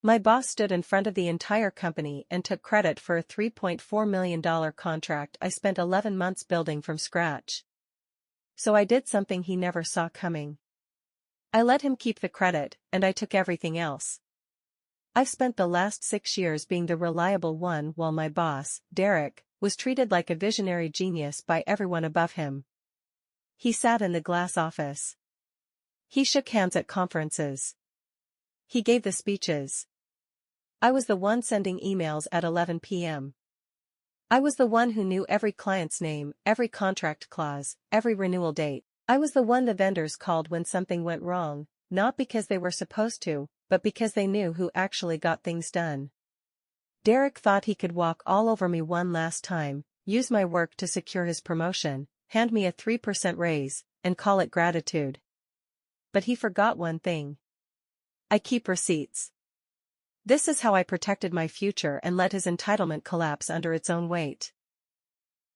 My boss stood in front of the entire company and took credit for a $3.4 million contract I spent 11 months building from scratch. So I did something he never saw coming. I let him keep the credit, and I took everything else. I've spent the last 6 years being the reliable one while my boss, Derek, was treated like a visionary genius by everyone above him. He sat in the glass office. He shook hands at conferences. He gave the speeches. I was the one sending emails at 11 p.m. I was the one who knew every client's name, every contract clause, every renewal date. I was the one the vendors called when something went wrong, not because they were supposed to, but because they knew who actually got things done. Derek thought he could walk all over me one last time, use my work to secure his promotion, hand me a 3% raise, and call it gratitude. But he forgot one thing. I keep receipts. This is how I protected my future and let his entitlement collapse under its own weight.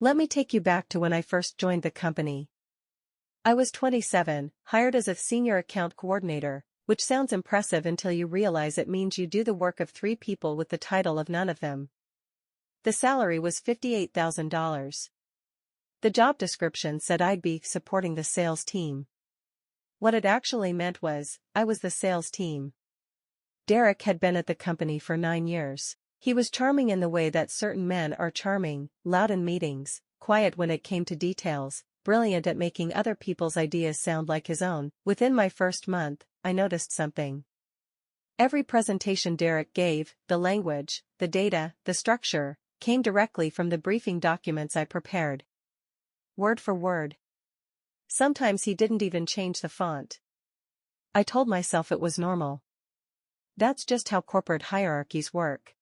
Let me take you back to when I first joined the company. I was 27, hired as a senior account coordinator, which sounds impressive until you realize it means you do the work of 3 people with the title of none of them. The salary was $58,000. The job description said I'd be supporting the sales team. What it actually meant was, I was the sales team. Derek had been at the company for 9 years. He was charming in the way that certain men are charming, loud in meetings, quiet when it came to details, brilliant at making other people's ideas sound like his own. Within my first month, I noticed something. Every presentation Derek gave, the language, the data, the structure, came directly from the briefing documents I prepared. Word for word. Sometimes he didn't even change the font. I told myself it was normal. That's just how corporate hierarchies work.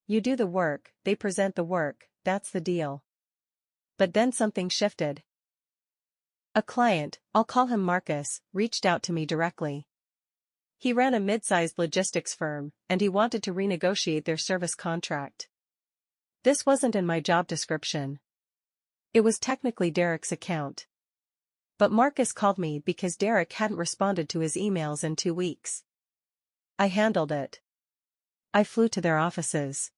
You do the work, they present the work, that's the deal. But then something shifted. A client, I'll call him Marcus, reached out to me directly. He ran a mid-sized logistics firm, and he wanted to renegotiate their service contract. This wasn't in my job description. It was technically Derek's account. But Marcus called me because Derek hadn't responded to his emails in 2 weeks. I handled it. I flew to their offices.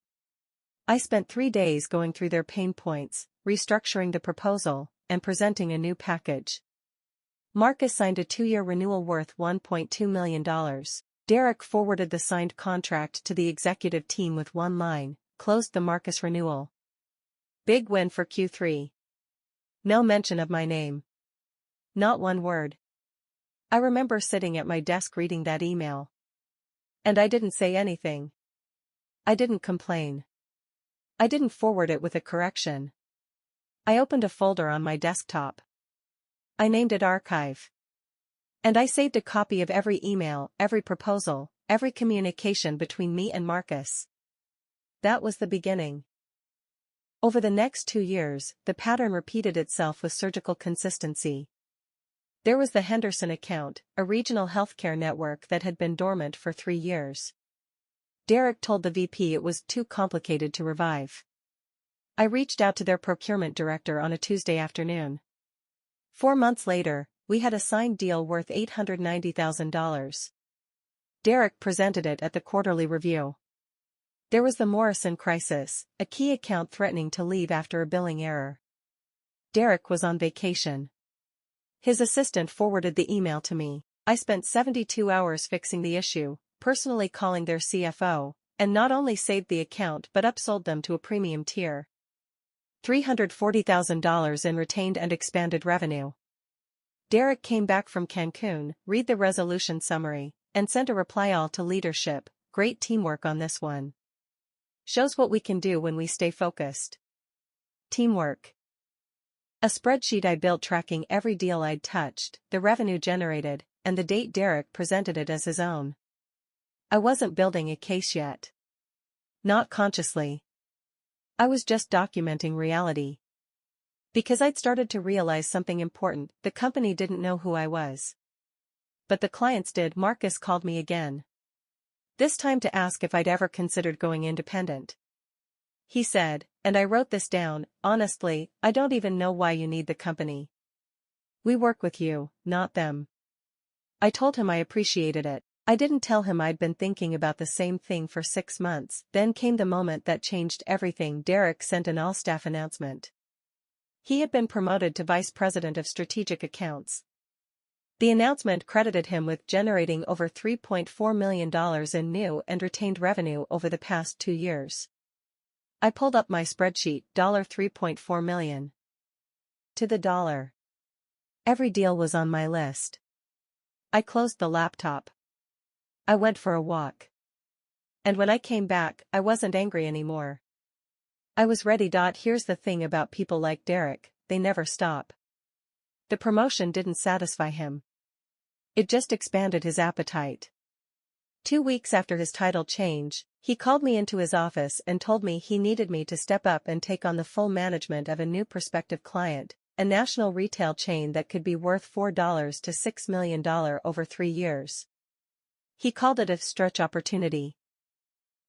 I spent 3 days going through their pain points, restructuring the proposal, and presenting a new package. Marcus signed a 2-year renewal worth $1.2 million. Derek forwarded the signed contract to the executive team with one line, closed the Marcus renewal. Big win for Q3. No mention of my name. Not one word. I remember sitting at my desk reading that email. And I didn't say anything. I didn't complain. I didn't forward it with a correction. I opened a folder on my desktop. I named it Archive. And I saved a copy of every email, every proposal, every communication between me and Marcus. That was the beginning. Over the next 2 years, the pattern repeated itself with surgical consistency. There was the Henderson account, a regional healthcare network that had been dormant for 3 years. Derek told the VP it was too complicated to revive. I reached out to their procurement director on a Tuesday afternoon. 4 months later, we had a signed deal worth $890,000. Derek presented it at the quarterly review. There was the Morrison crisis, a key account threatening to leave after a billing error. Derek was on vacation. His assistant forwarded the email to me. I spent 72 hours fixing the issue, personally calling their CFO, and not only saved the account but upsold them to a premium tier. $340,000 in retained and expanded revenue. Derek came back from Cancun, read the resolution summary, and sent a reply all to leadership. Great teamwork on this one. Shows what we can do when we stay focused. Teamwork. A spreadsheet I built tracking every deal I'd touched, the revenue generated, and the date Derek presented it as his own. I wasn't building a case yet. Not consciously. I was just documenting reality. Because I'd started to realize something important, the company didn't know who I was. But the clients did. Marcus called me again. This time to ask if I'd ever considered going independent. He said, and I wrote this down, honestly, I don't even know why you need the company. We work with you, not them. I told him I appreciated it. I didn't tell him I'd been thinking about the same thing for 6 months. Then came the moment that changed everything. Derek sent an all-staff announcement. He had been promoted to Vice President of Strategic Accounts. The announcement credited him with generating over $3.4 million in new and retained revenue over the past 2 years. I pulled up my spreadsheet, $3.4 million. To the dollar. Every deal was on my list. I closed the laptop. I went for a walk. And when I came back, I wasn't angry anymore. I was ready. Here's the thing about people like Derek, they never stop. The promotion didn't satisfy him. It just expanded his appetite. 2 weeks after his title change, he called me into his office and told me he needed me to step up and take on the full management of a new prospective client, a national retail chain that could be worth $4 to $6 million over 3 years. He called it a stretch opportunity.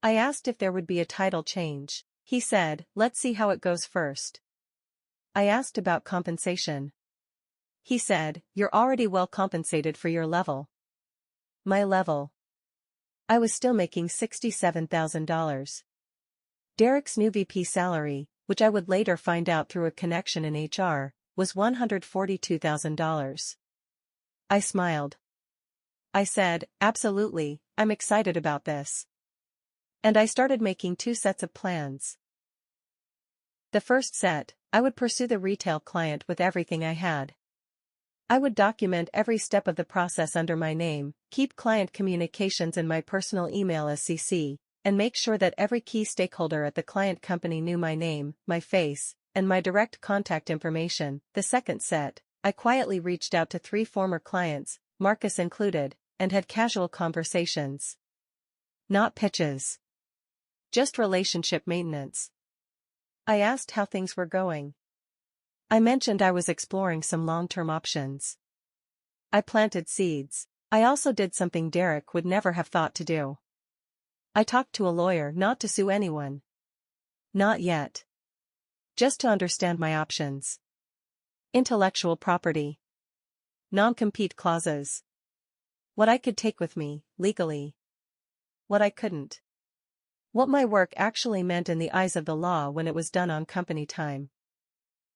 I asked if there would be a title change. He said, "Let's see how it goes first." I asked about compensation. He said, "You're already well compensated for your level." My level. I was still making $67,000. Derek's new VP salary, which I would later find out through a connection in HR, was $142,000. I smiled. I said, "Absolutely, I'm excited about this." And I started making 2 sets of plans. The first set, I would pursue the retail client with everything I had. I would document every step of the process under my name, keep client communications in my personal email as CC, and make sure that every key stakeholder at the client company knew my name, my face, and my direct contact information. The second set, I quietly reached out to 3 former clients, Marcus included, and had casual conversations. Not pitches. Just relationship maintenance. I asked how things were going. I mentioned I was exploring some long-term options. I planted seeds. I also did something Derek would never have thought to do. I talked to a lawyer, not to sue anyone. Not yet. Just to understand my options. Intellectual property. Non-compete clauses. What I could take with me, legally. What I couldn't. What my work actually meant in the eyes of the law when it was done on company time.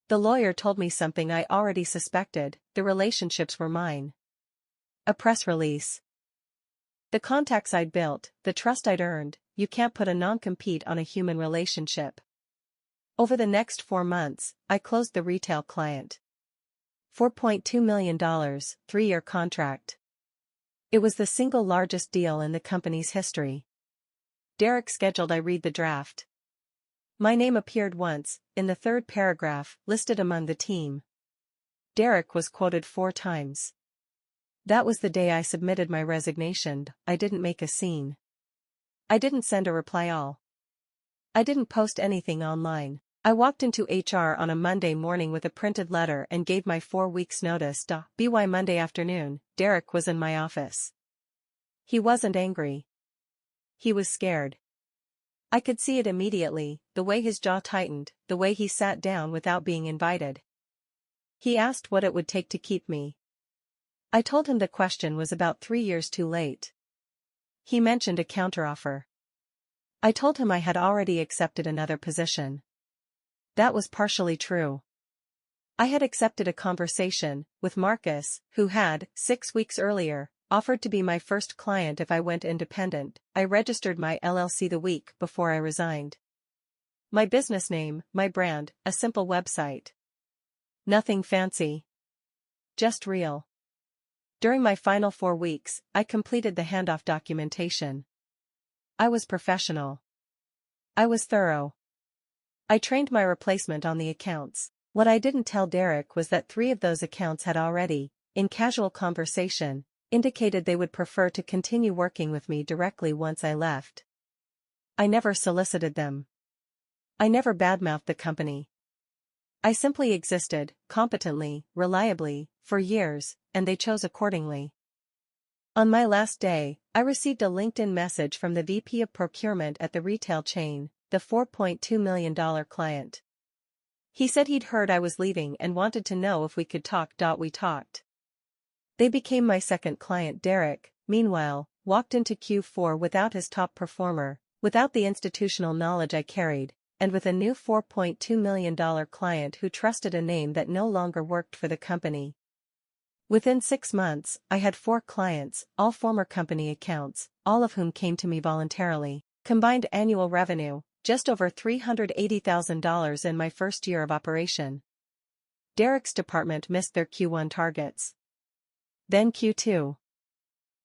The lawyer told me something I already suspected: the relationships were mine. A press release. The contacts I'd built, the trust I'd earned. You can't put a non-compete on a human relationship. Over the next 4 months, I closed the retail client. $4.2 million, 3-year contract. It was the single largest deal in the company's history. Derek scheduled I read the draft. My name appeared once, in the 3rd paragraph, listed among the team. Derek was quoted 4 times. That was the day I submitted my resignation. I didn't make a scene. I didn't send a reply all. I didn't post anything online. I walked into HR on a Monday morning with a printed letter and gave my 4 weeks' notice. By Monday afternoon, Derek was in my office. He wasn't angry. He was scared. I could see it immediately, the way his jaw tightened, the way he sat down without being invited. He asked what it would take to keep me. I told him the question was about 3 years too late. He mentioned a counteroffer. I told him I had already accepted another position. That was partially true. I had accepted a conversation with Marcus, who had, 6 weeks earlier, offered to be my first client if I went independent. I registered my LLC the week before I resigned. My business name, my brand, a simple website. Nothing fancy. Just real. During my final 4 weeks, I completed the handoff documentation. I was professional. I was thorough. I trained my replacement on the accounts. What I didn't tell Derek was that 3 of those accounts had already, in casual conversation, indicated they would prefer to continue working with me directly once I left. I never solicited them. I never badmouthed the company. I simply existed, competently, reliably, for years, and they chose accordingly. On my last day, I received a LinkedIn message from the VP of Procurement at the retail chain, the $4.2 million client. He said he'd heard I was leaving and wanted to know if we could talk. We talked. They became my second client. Derek, meanwhile, walked into Q4 without his top performer, without the institutional knowledge I carried, and with a new $4.2 million client who trusted a name that no longer worked for the company. Within 6 months, I had 4 clients, all former company accounts, all of whom came to me voluntarily. Combined annual revenue, just over $380,000 in my first year of operation. Derek's department missed their Q1 targets. Then Q2.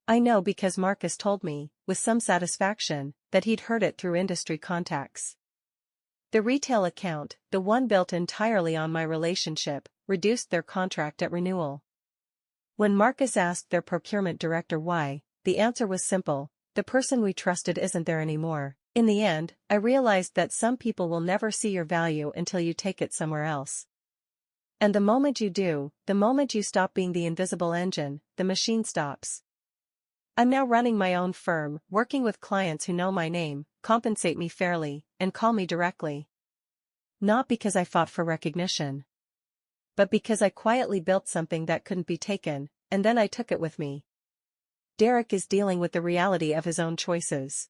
I know because Marcus told me, with some satisfaction, that he'd heard it through industry contacts. The retail account, the one built entirely on my relationship, reduced their contract at renewal. When Marcus asked their procurement director why, the answer was simple: the person we trusted isn't there anymore. In the end, I realized that some people will never see your value until you take it somewhere else. And the moment you do, the moment you stop being the invisible engine, the machine stops. I'm now running my own firm, working with clients who know my name, compensate me fairly, and call me directly. Not because I fought for recognition, but because I quietly built something that couldn't be taken, and then I took it with me. Derek is dealing with the reality of his own choices.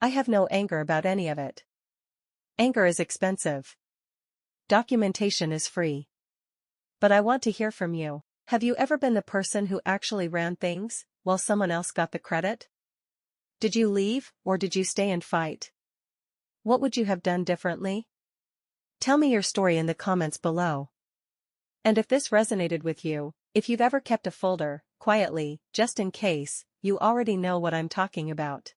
I have no anger about any of it. Anger is expensive. Documentation is free. But I want to hear from you. Have you ever been the person who actually ran things, while someone else got the credit? Did you leave, or did you stay and fight? What would you have done differently? Tell me your story in the comments below. And if this resonated with you, if you've ever kept a folder, quietly, just in case, you already know what I'm talking about.